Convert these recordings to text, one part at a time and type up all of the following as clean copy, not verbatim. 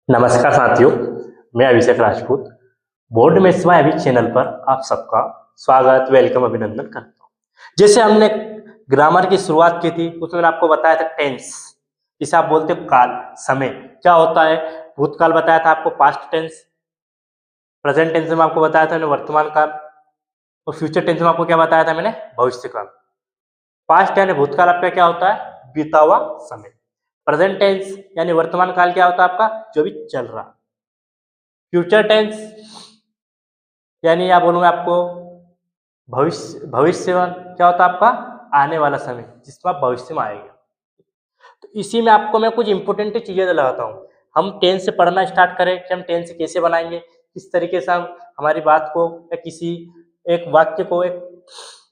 नमस्कार साथियों, मैं अभिषेक राजपूत बोर्ड में स्वाय अभी चैनल पर आप सबका स्वागत, वेलकम, अभिनंदन करता हूँ। जैसे हमने ग्रामर की शुरुआत की थी, उसमें मैंने आपको बताया था टेंस, जिसे आप बोलते हो काल, समय क्या होता है। भूतकाल बताया था आपको पास्ट टेंस, प्रेजेंट टेंस में आपको बताया था मैंने वर्तमान काल, और फ्यूचर टेंस में आपको क्या बताया था मैंने, भविष्य काल। पास्ट यानी भूतकाल आपका क्या होता है, बीता हुआ समय। प्रेजेंट टेंस यानी वर्तमान काल क्या होता है आपका, जो भी चल रहा। फ्यूचर टेंस यानी या बोलूंगा आपको भविष्य क्या होता है आपका, आने वाला समय, जिसमें आप भविष्य में आएगा। तो इसी में आपको मैं कुछ इंपॉर्टेंट चीजें लगाता हूँ। हम टेंस से पढ़ना स्टार्ट करें कि हम टेंस कैसे बनाएंगे, किस तरीके से हम हमारी बात को या किसी एक वाक्य को, एक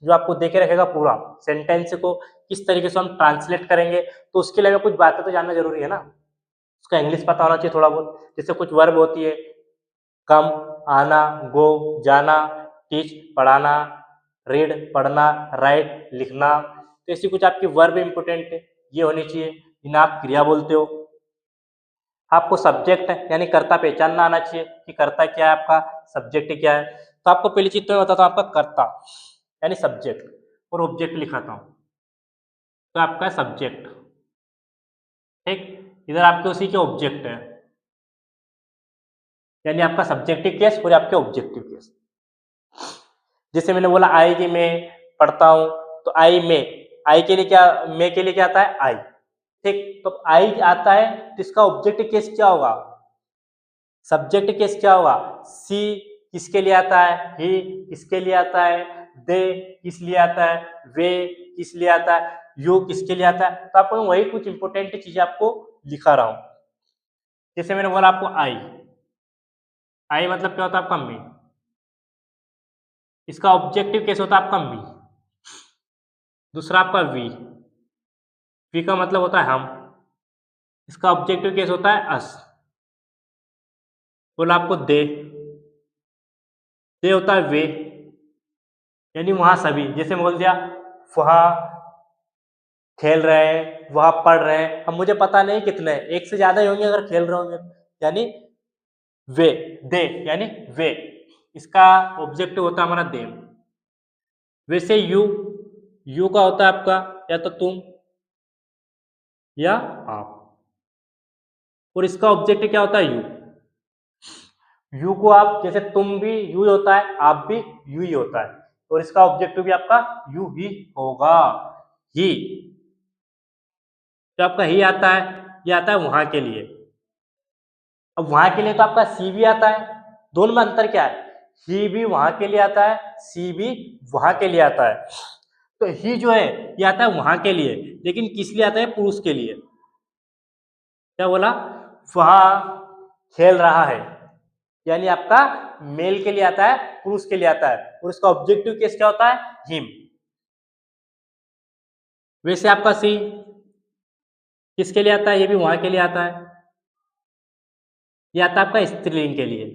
जो आपको देखे रखेगा पूरा सेंटेंस को किस तरीके से हम ट्रांसलेट करेंगे, तो उसके लिए हमें कुछ बातें तो जानना जरूरी है ना। उसका इंग्लिश पता होना चाहिए थोड़ा बहुत। जैसे कुछ वर्ब होती है, कम, आना, गो, जाना, टीच, पढ़ाना, रीड, पढ़ना, राइट, लिखना। तो ऐसी कुछ आपकी वर्ब इंपोर्टेंट है, ये होनी चाहिए, इन्हें आप क्रिया बोलते हो। आपको सब्जेक्ट यानी कर्ता पहचानना आना चाहिए कि कर्ता क्या है आपका, सब्जेक्ट क्या है। तो आपको पहली चीज तो मैं बताता हूँ, आपका कर्ता यानी सब्जेक्ट, और ऑब्जेक्ट लिखाता हूँ। तो आपका सब्जेक्ट, ठीक, इधर आपके उसी के ऑब्जेक्ट है, यानी आपका सब्जेक्टिव केस और आपके ऑब्जेक्टिव केस। जैसे मैंने बोला आई की मैं पढ़ता हूं, तो आई में, आई के लिए क्या, मैं के लिए क्या आता है, आई, ठीक। तो आई आता है तो इसका ऑब्जेक्टिव केस क्या होगा, सब्जेक्ट केस क्या होगा। सी किसके लिए आता है, ही किसके लिए आता है, दे किस लिए आता है, वे किस लिए आता है, यू किसके लिए आता है। तो आपको वही कुछ इंपोर्टेंट चीजें आपको लिखा रहा हूं। जैसे मैंने बोला आपको आई, आई मतलब क्या होता है आपका, मी। इसका ऑब्जेक्टिव केस होता है आपका मी। दूसरा आपका वी, वी का मतलब होता है हम, इसका ऑब्जेक्टिव केस होता है अस। बोला आपको दे होता है वे, यानी वहां सभी। जैसे मैं बोल दिया वहां खेल रहे हैं, वहां पढ़ रहे हैं, अब मुझे पता नहीं कितने, एक से ज्यादा ही होंगे अगर खेल रहे होंगे, यानी वे, दे यानी वे, इसका ऑब्जेक्टिव होता है हमारा देम। वैसे यू का होता है आपका या तो तुम या आप, और इसका ऑब्जेक्टिव क्या होता है, यू को आप, जैसे तुम भी यू ही होता है, आप भी यू ही होता है, और इसका ऑब्जेक्टिव भी आपका यू ही होगा। ही, जो आपका ही आता है, ये आता है वहां के लिए। अब वहां के लिए तो आपका सी भी आता है, दोनों में अंतर क्या है, ही भी वहां के लिए आता है, सी भी वहां के लिए आता है। तो ही जो है ये आता है वहां के लिए, लेकिन किस लिए आता है, पुरुष के लिए। क्या बोला, वहां खेल रहा है, यानी आपका मेल के लिए आता है, पुरुष के लिए आता है, और इसका ऑब्जेक्टिव केस क्या होता है, हिम। वैसे आपका सी किसके लिए आता है, ये भी वहां के लिए आता है, ये आता है आपका स्त्रीलिंग के लिए,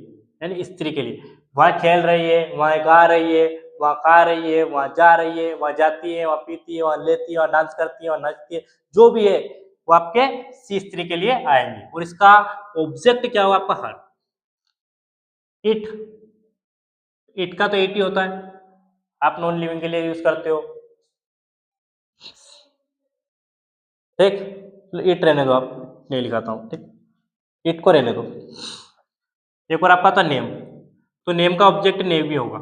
यानी स्त्री के लिए। वहां खेल रही है, वहां गा रही है, वहां खा रही है, वहां जा रही है, वहां जाती है, वहां पीती है, वहां लेती है, वहां डांस करती है, वहां नचती है, जो भी है वो आपके सी स्त्री के लिए आएंगे। और इसका ऑब्जेक्ट क्या होगा आपका, हर। इट, इट का तो इट ही होता है, आप नॉन लिविंग के लिए यूज करते हो, ठीक। इट रहने दो, आप नहीं लिखाता हूं, ठीक, इट को रहने दो। एक और आपका था नेम, तो नेम का ऑब्जेक्ट नेम भी होगा।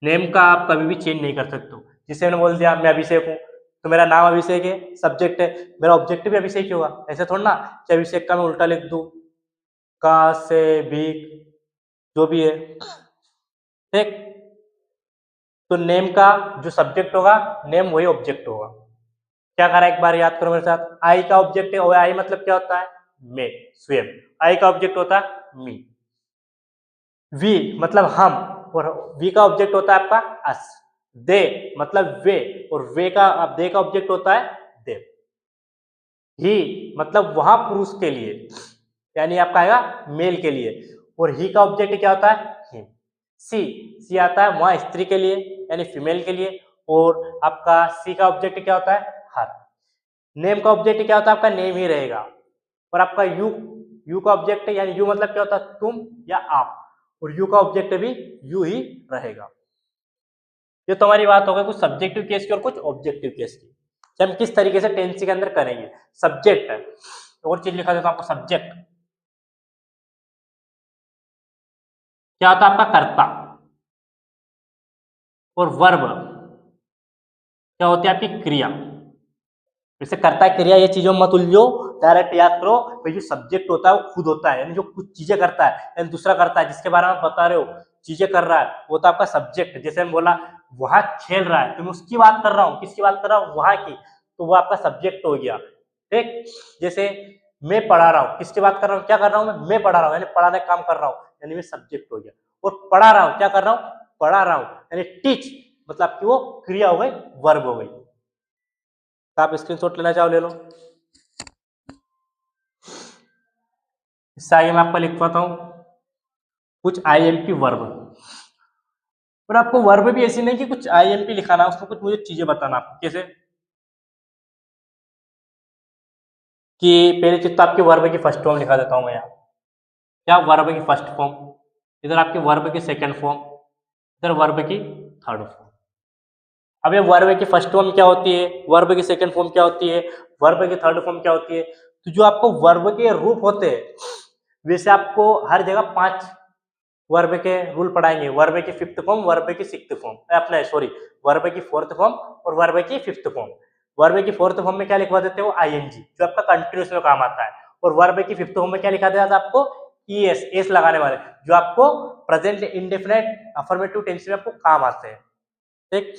नेम का आप कभी भी चेंज नहीं कर सकते हो। जिसे मैंने बोल दिया मैं अभिषेक हूँ, तो मेरा नाम अभिषेक है, सब्जेक्ट है, मेरा ऑब्जेक्ट भी अभिषेक ही होगा। ऐसे थोड़ा ना कि अभिषेक का मैं उल्टा लिख दूं, का से भीख, जो भी है, ठीक। तो नेम का जो सब्जेक्ट होगा, नेम वही ऑब्जेक्ट होगा। क्या करा, एक बार याद करो मेरे साथ। आई का ऑब्जेक्ट है, और आई मतलब क्या होता है, मैं, स्वयं। आई का ऑब्जेक्ट होता है मी। वी मतलब हम, और वी का ऑब्जेक्ट होता है आपका अस। दे मतलब वे, और वे का, अब दे का ऑब्जेक्ट होता है दे। ही मतलब वहां पुरुष के लिए, यानी आपका आएगा मेल के लिए, और ही का ऑब्जेक्ट क्या होता है, हिम। सी, सी आता है वहां स्त्री के लिए, यानी फीमेल के लिए, और आपका सी का ऑब्जेक्ट क्या होता है, हर। नेम का ऑब्जेक्ट क्या होता है आपका, नेम ही रहेगा। और आपका यू, यू का ऑब्जेक्ट है, यानी यू मतलब क्या होता है, तुम या आप, और यू का ऑब्जेक्ट भी यू ही रहेगा। ये तो हमारी बात हो गई कुछ सब्जेक्टिव केस की और कुछ ऑब्जेक्टिव केस की, कि हम किस तरीके से टेंस के अंदर करेंगे। सब्जेक्ट है, और चीज लिखा देता हूं आपको, सब्जेक्ट क्या होता है आपका, कर्ता, और वर्ब क्या होती है आपकी, क्रिया। जैसे कर्ता क्रिया ये चीजों में मत उलझो, डायरेक्ट याद करो भाई, जो सब्जेक्ट होता है वो खुद होता है, यानी जो कुछ चीजें करता है, यानी दूसरा करता है, जिसके बारे में आप बता रहे हो चीजें कर रहा है, वो तो आपका सब्जेक्ट। जैसे हम बोला वहां खेल रहा है, तो मैं उसकी बात कर रहा हूँ, किसकी बात कर रहा हूँ, वहां की, तो वो आपका सब्जेक्ट हो गया। ठीक, जैसे मैं पढ़ा रहा हूँ, किसकी बात कर रहा हूँ, क्या कर रहा हूँ, मैं पढ़ा रहा हूँ, यानी पढ़ाने का काम कर रहा हूँ, यानी मैं सब्जेक्ट हो गया। और पढ़ा रहा हूँ, क्या कर रहा हूँ, पढ़ा रहा हूँ, यानी टीच मतलब आपकी वो क्रिया हो गई, वर्ब हो गई। तो आप स्क्रीनशॉट लेना चाहो ले लो। इससे आगे मैं आपको लिख पाता हूं कुछ आईएमपी वर्ब, और आपको वर्ब भी ऐसी नहीं कि कुछ आईएमपी लिखाना, उसमें कुछ मुझे चीजें बताना आपको। कैसे कि पहली चीज तो आपके वर्ब की फर्स्ट फॉर्म लिखा देता हूं मैं यहाँ, क्या वर्ब की फर्स्ट फॉर्म, इधर आपके वर्ब की सेकंड फॉर्म, इधर वर्ब की थर्ड फॉर्म। अब ये वर्ब की फर्स्ट फॉर्म क्या होती है, वर्ब की सेकंड फॉर्म क्या होती है, वर्ब की थर्ड फॉर्म क्या होती है, तो जो आपको वर्ब के रूप होते हैं, वैसे आपको हर जगह 5 वर्ब के रूल पढ़ाएंगे। वर्ब की फिफ्थ फॉर्म, वर्ब की सिक्स्थ फॉर्म, अपना सॉरी, वर्ब की फोर्थ फॉर्म और वर्ब की फिफ्थ फॉर्म। वर्ब की फोर्थ फॉर्म में क्या लिखवा देते हो, आईएनजी, जो आपका कंटिन्यूस में काम आता है। और वर्ब की फिफ्थ फॉर्म में क्या लिखा देता था आपको, ईएस, एस लगाने वाले, जो आपको प्रेजेंट इंडेफिनिट अफर्मेटिव टेंस में आपको काम आते हैं। ठीक,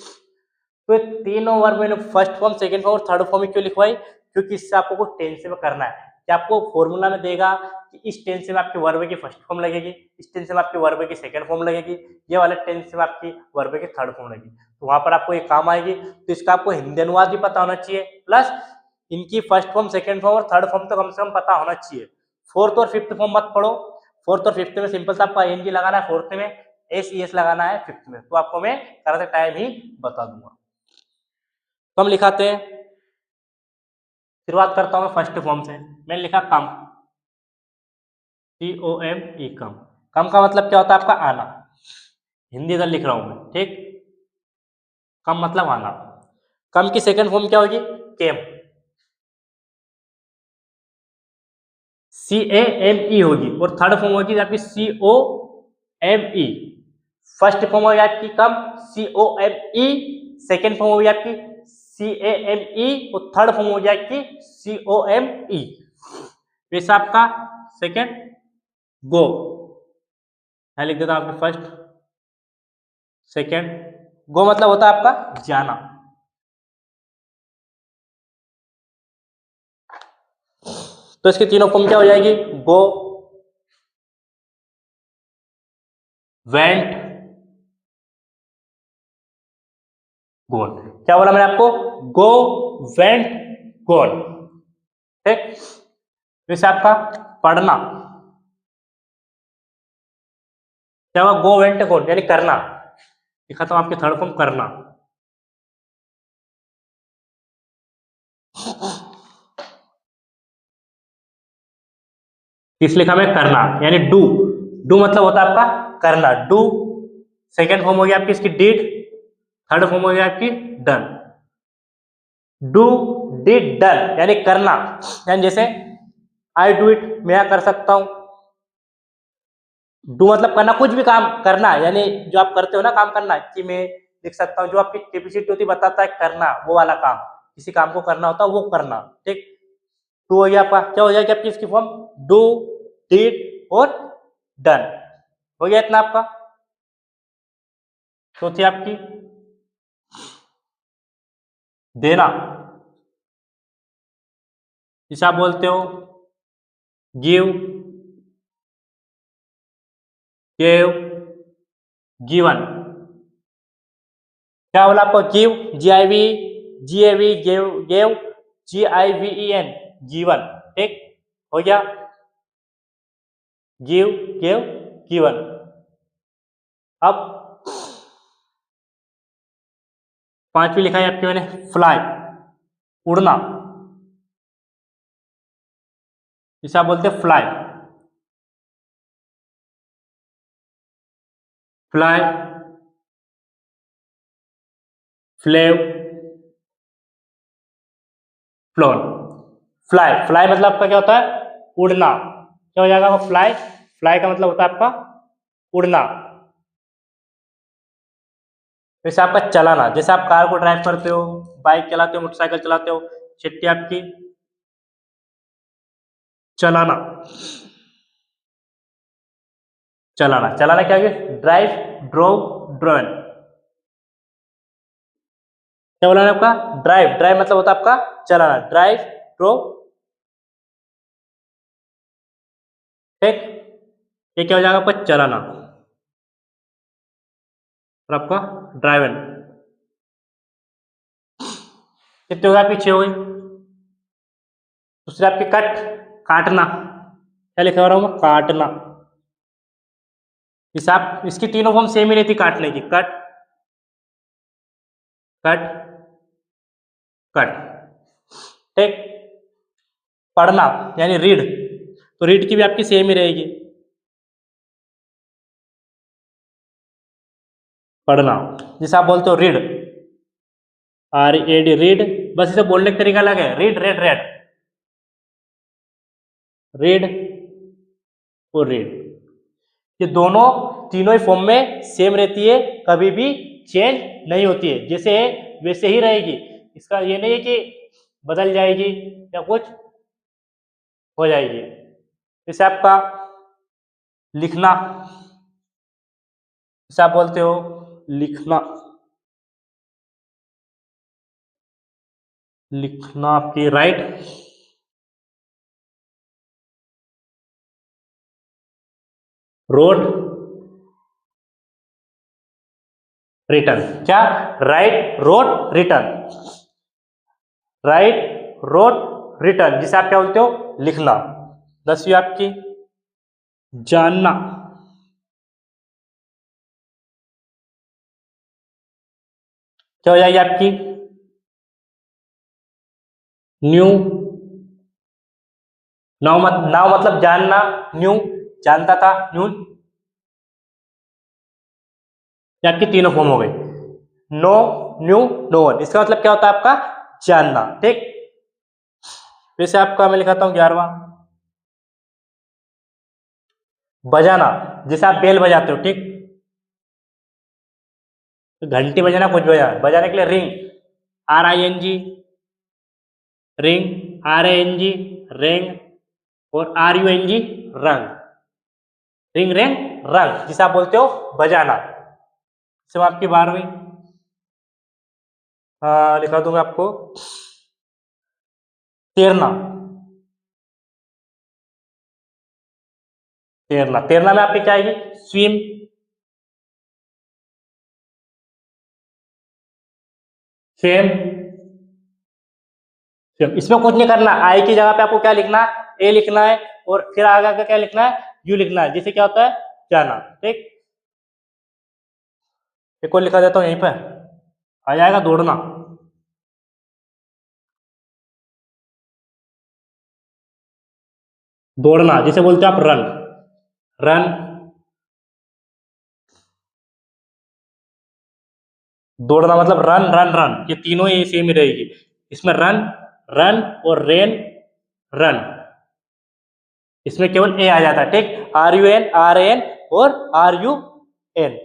तो तीनों वर्ब मैंने फर्स्ट फॉर्म, सेकंड फॉर्म और थर्ड फॉर्म में क्यों लिखवाई, क्योंकि इससे आपको कुछ टेंस में करना है, कि आपको फॉर्मूला में देगा कि इस टेंस में आपके वर्ब की फर्स्ट फॉर्म लगेगी, इस टेंस में आपके वर्ब की सेकंड फॉर्म लगेगी, ये वाले टेंस में आपकी वर्ब की थर्ड फॉर्म लगेगी, तो वहां पर आपको ये काम आएगी। तो इसका आपको हिंदी अनुवाद भी पता होना चाहिए, प्लस इनकी फर्स्ट फॉर्म, सेकंड फॉर्म और थर्ड फॉर्म तो कम से कम पता होना चाहिए। फोर्थ और फिफ्थ फॉर्म मत पढ़ो, फोर्थ और फिफ्थ में सिंपल सा आपको आईएनजी लगाना है, फोर्थ में एस ई एस लगाना है, फिफ्थ में तो आपको मैं कराते टाइम ही बता दूंगा। तो हम लिखाते हैं, शुरुआत करता हूं मैं फर्स्ट फॉर्म से। मैंने लिखा कम, COME, कम। कम का मतलब क्या होता है आपका, आना। हिंदी इधर लिख रहा हूं मैं, ठीक। कम मतलब आना। कम की सेकंड फॉर्म क्या होगी, केम, CAME होगी, और थर्ड फॉर्म होगी आपकी COME। फर्स्ट फॉर्म होगी आपकी कम, COME, सेकंड फॉर्म होगी आपकी CAME, और थर्ड फॉर्म होगी आपकी COME। वैसे आपका सेकंड गो, मैं लिख देता हूं आपके फर्स्ट, सेकंड। गो मतलब होता है आपका जाना। तो इसकी तीनों फॉर्म क्या हो जाएगी, गो, वेंट, गोन। क्या बोला मैंने आपको, गो, वेंट, गोन। ठीक, जैसे आपका पढ़ना, क्या हुआ, गो, वेंट, गोन, यानी करना। लिखा था आपके थर्ड फॉर्म करना। किस लिखा मैं, करना, यानी डू। डू मतलब होता है आपका करना, डू। सेकेंड फॉर्म हो गया आपकी इसकी डिड, थर्ड फॉर्म हो गया आपकी डन। डू, डिड, डन, यानी करना। यानी जैसे आई डू इट, मैं कर सकता हूं। डू मतलब करना, कुछ भी काम करना, यानी जो आप करते हो ना काम करना, कि मैं लिख सकता हूँ जो आपकी कैपेसिटी होती बताता है करना, वो वाला काम, किसी काम को करना होता है वो करना। ठीक, टू हो गया आपका, क्या हो जाएगी आपकी इसकी फॉर्म, डू, डिड और डन। हो गया इतना आपका। चौथी आपकी देना, जिसे आप बोलते हो गिव, गेव, गिवन। क्या बोला आपको, give, GIV, GAV, gave, gave, GIVEN, जीवन। ठीक, हो गया, गिव, गेव, गिवन। अब पांचवी लिखा है आपके मैंने, फ्लाई, उड़ना, जिसे आप बोलते हैं fly. Fly, flew, flown. Fly, fly मतलब आपका क्या होता है? उड़ना। क्या हो जाएगा वो? फ्लाई। फ्लाई का मतलब होता है आपका उड़ना। जैसे आपका चलाना, जैसे आप कार को ड्राइव करते हो, बाइक चलाते हो, मोटरसाइकिल चलाते हो, चिट्ठी आपकी चलाना। चलाना, चलाना क्या है? Drive, drove, drone. क्या बोला है आपका? ड्राइव। ड्राइव मतलब होता है आपका चलाना। ड्राइव, ड्रोव, ठीक। ये क्या हो जाएगा आपका? चलाना। और आपका ड्राइवन। कितने हो गए? पीछे हो गई। दूसरे आपके कट, काटना। क्या लिखा हो रहा हूँ? काटना। इस आप इसकी तीनों फॉर्म सेम ही रहती काटने की। कट, कट, कट, ठीक। पढ़ना यानी रीड, तो रीड की भी आपकी सेम ही रहेगी। पढ़ना, जैसे आप बोलते हो read, R A D, read. बस इसे बोलने का तरीका अलग है। रीड, रेड, रेड, रीड और रीड। ये दोनों तीनों ही फॉर्म में सेम रहती है, कभी भी चेंज नहीं होती है। जैसे है वैसे ही रहेगी। इसका ये नहीं है कि बदल जाएगी या कुछ हो जाएगी। जैसे आपका लिखना, जैसे आप बोलते हो लिखना, लिखना आपकी राइट। Wrote, written. क्या? Write, wrote, written. Write, wrote, written, जिसे आप क्या बोलते हो? लिखना। 10वीं आपकी जानना। क्या हो जाएगी आपकी? न्यू। नाउ मतलब जानना, न्यू जानता था, न्यू। ये आपकी तीनों फॉर्म हो गई। Know, knew, known. इसका मतलब क्या होता है आपका? जानना, ठीक। वैसे आपका मैं लिखाता हूं 11वां, बजाना। जैसे आप बेल बजाते हो, ठीक। तो घंटी बजाना, कुछ बजाना, बजाने के लिए ring, R I N G, ring, R A N G, ring, और R U N G, rung. Ring, रेंग, रंग, जिसे आप बोलते हो बजाना। सब आपकी 12वीं, लिखा दूंगा आपको तैरना। तैरना, तैरना में आपकी क्या आएगी? Swim, fame, fame. इसमें कुछ नहीं करना। आई की जगह पे आपको क्या लिखना है? ए लिखना है, और फिर आगे का क्या लिखना है? यू लिखना है, जिसे क्या होता है? जाना, ठीक। एक और लिखा देता हूं यहीं पर, आ जाएगा दौड़ना। दौड़ना, जिसे बोलते हो आप रन, रन। दौड़ना मतलब रन, रन, रन, ये तीनों ही सेम ही रहेगी। इसमें रन, रन और रेन, रन। इसमें केवल ए आ जाता है, ठीक। R U N, R N और आर यू एन।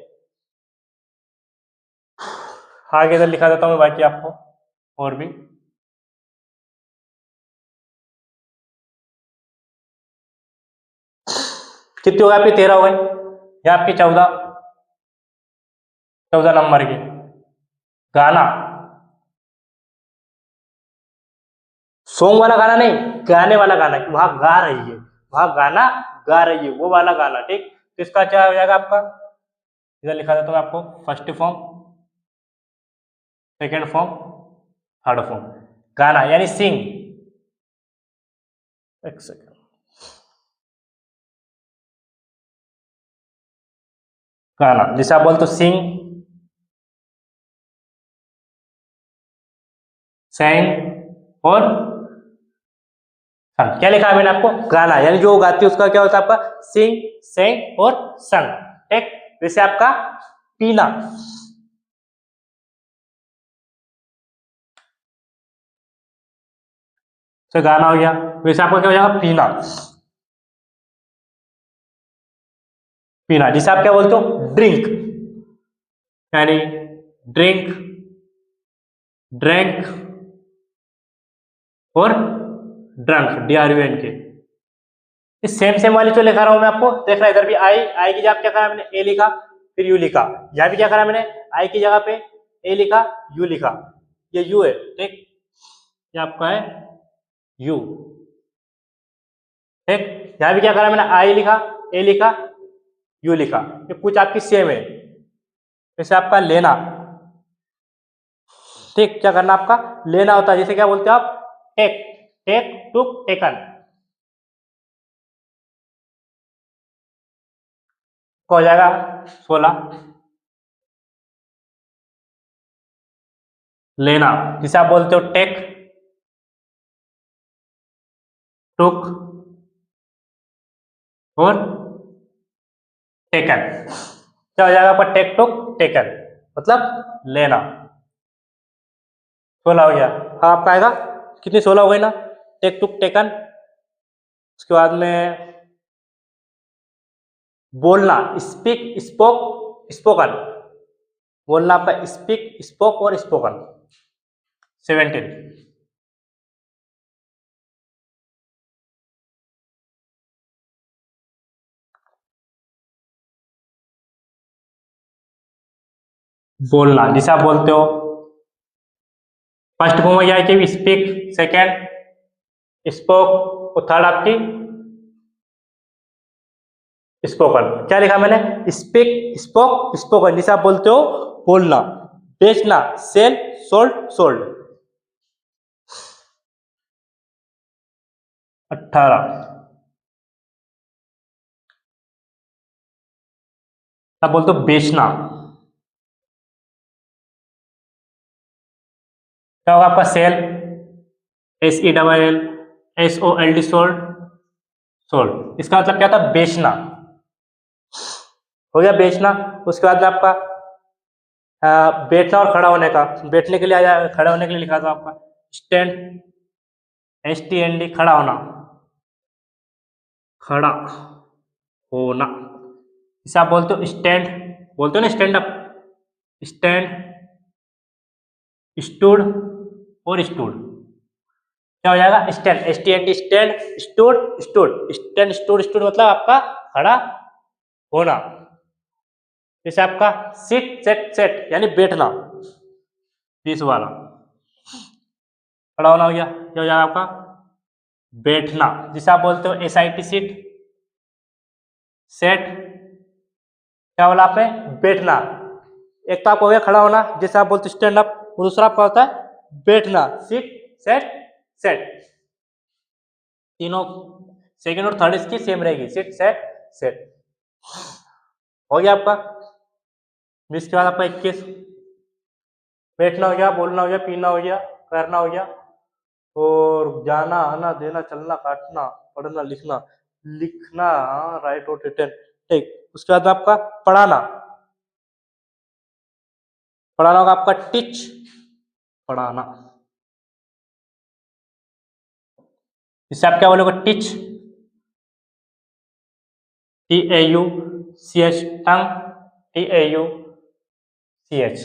आगे इधर लिखा देता हूँ बाकी आपको और भी। कितने हो गए आपके? 13 हो गए। या आपके 14, 14 नंबर के। गाना, सॉन्ग वाला गाना नहीं, गाने वाला गाना, वहां गा रही है, वहां गाना गा रही है, वो वाला गाना, ठीक। तो इसका क्या हो जाएगा आपका? इधर लिखा देता हूँ आपको, first form, second form, third form. गाना यानी सिंग। एक सेकेंड, गाना जैसे आप बोलते हो सिंग, सैंग और संग। क्या लिखा है मैंने आपको? गाना, यानी जो गाती है उसका क्या होता है आपका? सिंग, सेंग और संग, ठीक। वैसे आपका पीना, तो गाना हो गया, वैसे आपका क्या हो जाएगा पीना, पीना। जिसे आप क्या बोलते हो ड्रिंक, यानी ड्रिंक, ड्रैंक और ड्रंक, DRUNK के। इस सेम सेम वाली जो लिखा रहा हूं मैं आपको, देख रहा है इधर भी आई की जगह क्या करा मैंने ए लिखा, फिर यू लिखा, यहाँ भी क्या करा मैंने आई की जगह पे ए लिखा, यू लिखा, ये यू है, ठीक, ये आपका है यू, ठीक। यहाँ भी क्या करा मैंने आई लिखा, ए लिखा, यू लिखा, ये कुछ आपकी सेम है। जैसे आपका लेना, ठीक, क्या करना आपका लेना होता है, जैसे क्या बोलते हो आप टेक, टेक, टुक, टेकन, हो जाएगा 16। लेना, जिसे आप बोलते हो टेक, टुक और टेकन, क्या हो जाएगा आपका टेक, टुक, टेकन, मतलब लेना। 16 हो गया। हाँ आपका आएगा कितनी 16 हो गई ना, टेक, टुक, टेकन। उसके बाद में बोलना, स्पीक, स्पोक, स्पोकन, बोलना आपका स्पीक, स्पोक और स्पोकन। 17। बोलना, जिसे आप बोलते हो फर्स्ट फॉर्म क्या है कि स्पीक, सेकेंड स्पोक और थर्ड आपकी स्पोकन। क्या लिखा मैंने स्पीक, स्पोक, स्पोकन, जिसे आप बोलते हो बोलना। बेचना, सेल, सोल्ड, सोल्ड। 18। आप बोलते हो बेचना, क्या होगा आपका सेल, SELL, सोल्ड, सोल्ड। इसका मतलब क्या था बेचना, हो गया बेचना। उसके बाद में आपका बैठना और खड़ा होने का, बैठने के लिए आया, खड़ा होने के लिए लिखा था आपका स्टैंड, STND, खड़ा होना, खड़ा होना। इसे आप बोलते हो स्टैंड, बोलते हो ना स्टैंड अप, स्टैंड, स्टूड और स्टूड, क्या हो जाएगा stand, STND, stand, stood, stood, stand, stood, stood, मतलब आपका खड़ा होना। जैसे आपका सिट, सेट, सेट, यानी बैठना, 20 वाला। खड़ा होना हो गया, क्या हो जाएगा आपका बैठना, जिसे आप बोलते हो SIT, सीट, सेट, क्या बोला आपने बैठना। एक तो आपको हो गया खड़ा होना, जैसे आप बोलते स्टैंड अप, और दूसरा आपका होता है बैठना, सिट, सेट, सेट। तीनों सेकंड और थर्ड इसकी सेम रहेगी, सिट, सेट, सेट। हो गया आपका 20 के बाद आपका 21। बैठना हो गया, बोलना हो गया, पीना हो गया, करना हो गया, और जाना, आना, देना, चलना, काटना, पढ़ना, लिखना, लिखना, राइट और रिटर्न, ठीक। उसके बाद आपका पढ़ाना, पढ़ाना होगा आपका टीच, पढ़ाना। इससे आप क्या बोलोगे टीच, TAUCH, टंग, TAUCH,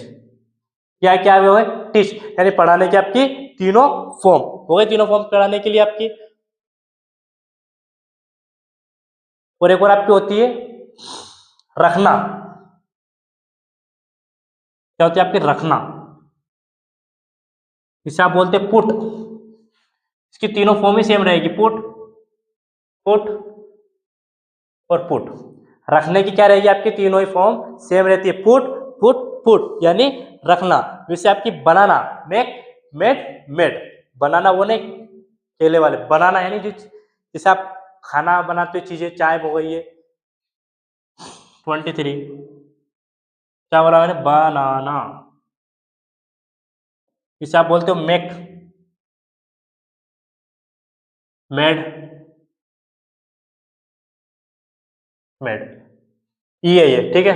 क्या क्या हो गए टीच, यानी पढ़ाने की आपकी तीनों फॉर्म हो गए, तीनों फॉर्म पढ़ाने के लिए आपकी। और एक और आपकी होती है रखना, क्या होती है आपकी रखना, इसे आप बोलते हैं पुट। इसकी तीनों फॉर्म ही सेम रहेगी, पुट, पुट और पुट। रखने की क्या रहेगी आपकी तीनों ही फॉर्म सेम रहती है, पुट, पुट, पुट, यानी रखना। वैसे आपकी बनाना, मेक, मेड, मेड, बनाना वो नहीं केले वाले, बनाना यानी जो जैसे आप खाना बनाते हो चीजें, चाय हो गई है। 23, क्या बोला मैंने बनाना, इसे आप बोलते हो मेक, मेड, मेड, ये ठीक है।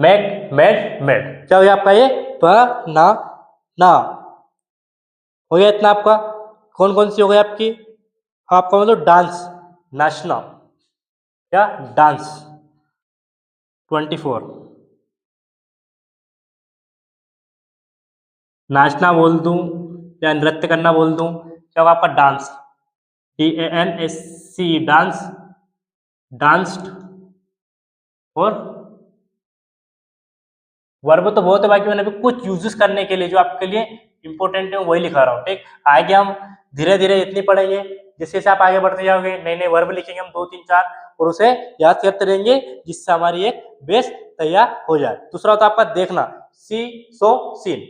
मेक, मेड, मेड, क्या हो गया आपका ये ना हो गया इतना आपका। कौन कौन सी हो गई आपकी? आपका मतलब डांस, नाचना, क्या डांस 24, नाचना बोल दूं या नृत्य करना बोल दूं, क्या होगा आपका डांस, DANSC, डांस, डांस्ड। और वर्ब तो बहुत है, बाकी मैंने अभी कुछ यूजेस करने के लिए जो आपके लिए इंपॉर्टेंट है वही लिखा रहा हूँ, ठीक। आगे हम धीरे धीरे इतनी पढ़ेंगे, जैसे जैसे आप आगे बढ़ते जाओगे नए नए वर्ब लिखेंगे हम 2 3 4, और उसे याद करते रहेंगे जिससे हमारी एक बेस तैयार हो जाए। दूसरा होता है आपका देखना, सी सो सीन,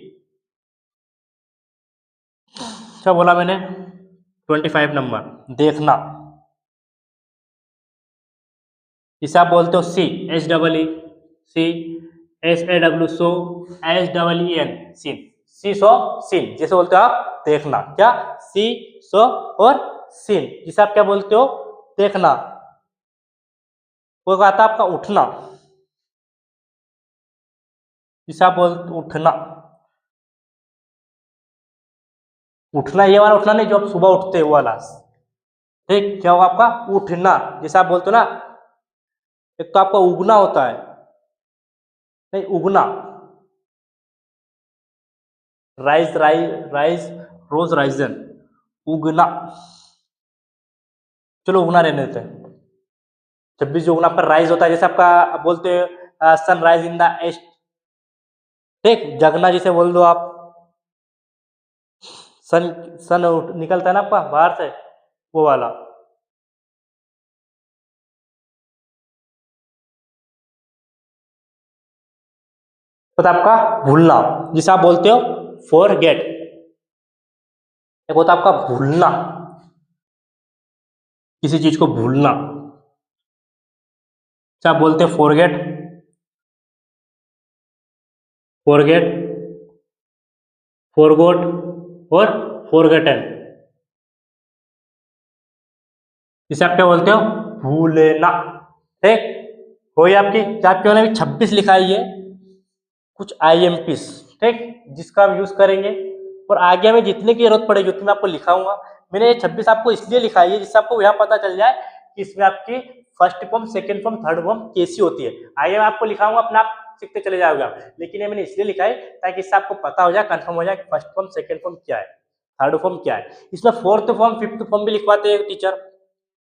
क्या बोला मैंने, 25 नंबर देखना, इसे आप बोलते हो सी, SEE, सी, SAW सो, SEEN सीन, सी सो सीन, जैसे बोलते हो आप देखना, क्या सी सो और सीन, जिसे आप क्या बोलते हो देखना। वो आता आपका उठना, जिसे आप बोलते उठना, उठना ये वाला उठना नहीं जो आप सुबह उठते हो वो वाला, ठीक। क्या होगा आपका उठना, जैसे आप बोलते हो ना, एक तो आपका उगना होता है, नहीं उगना, राइज राइज राइज, रोज राइजन, उगना, चलो उगना रहने देते हैं। जब भी जो उगना पर राइज होता है, जैसे आपका बोलते हैं sun rise in the east, ठीक। जगना जिसे बोल दो आप, सन सन निकलता है ना आपका बाहर से, वो वाला। तो आपका भूलना, जिसे आप बोलते हो फॉरगेट, एक होता है आपका भूलना, किसी चीज को भूलना, क्या बोलते हैं फॉरगेट, फॉरगेट, फॉरगॉट और फॉरगेटन, जिसे आप क्या बोलते हो भूलना, ठीक। हो गई आपकी, क्या आपके मैंने 26 लिखाई है, कुछ IMPs, ठीक, जिसका हम यूज करेंगे, और आगे हमें जितने की जरूरत पड़ेगी उतनी मैं आपको लिखाऊंगा। मैंने ये 26 आपको इसलिए लिखाई है जिससे आपको यह पता चल जाए कि इसमें आपकी first form, second form, third form कैसी होती है। आगे मैं आपको लिखाऊंगा, अपने आप सीखते चले जाओगे आप, लेकिन ये मैंने इसलिए लिखा है ताकि इससे आपको पता हो जाए, कंफर्म हो जाए कि फर्स्ट फॉर्म, सेकंड फॉर्म क्या है, थर्ड फॉर्म क्या है। इसमें फोर्थ फॉर्म, फिफ्थ फॉर्म भी लिखवाते हैं टीचर,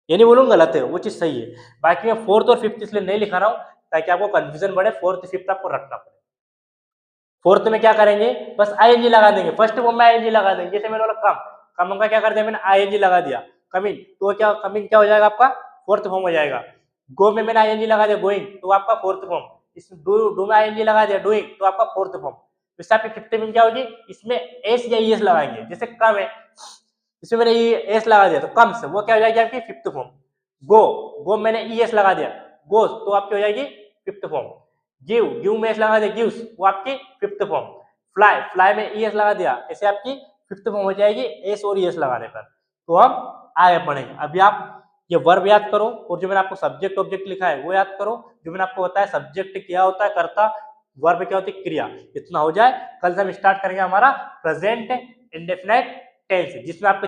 ये नहीं बोलूंगा गलत है, वो चीज सही है। बाकी मैं फोर्थ और फिफ्थ इसलिए नहीं लिखा रहा हूँ ताकि आपको कंफ्यूजन बढ़े, फोर्थ फिफ्थ आपको रखना पड़े। फोर्थ में क्या करेंगे, बस ING लगा देंगे, फर्स्ट फॉर्म में ING लगा देंगे, जैसे मैंने बोला कम, कम का क्या कर दिया मैंने ING लगा दिया, कमिंग, तो क्या कमिंग क्या हो जाएगा आपका फोर्थ फॉर्म हो जाएगा। गो में मैंने ING लगा दिया, गोइंग, तो आपका फोर्थ फॉर्म। इस डू में ING लगा दिया, डूइंग, तो आपका फोर्थ फॉर्म। इससे आपकी फिफ्थ में क्या होगी, इसमें एस या ES लगाएंगे, जैसे कम है इसमें मैंने एस लगा दिया तो कम से, वो क्या हो जाएगी आपकी फिफ्थ फॉर्म। गो, गो मैंने ES लगा दिया, गोस, तो आपकी हो जाएगी फिफ्थ फॉर्म। गिव, गिव में एस लगा दिया, गिव्स, वो आपकी फिफ्थ फॉर्म। फ्लाई, फ्लाई में ES लगा दिया, ऐसे आपकी फिफ्थ फॉर्म हो जाएगी एस और ES लगाने पर। तो हम आगे बढ़ेंगे, अभी आप ये वर्ब याद करो, और जो मैंने आपको सब्जेक्ट ऑब्जेक्ट लिखा है वो याद करो। जो मैंने आपको बताया सब्जेक्ट क्या होता है कर्ता, वर्ब क्या होती है क्रिया, इतना हो जाए। कल से हम स्टार्ट करेंगे हमारा प्रेजेंट इंडेफिनिट टेंस, जिसमें आपको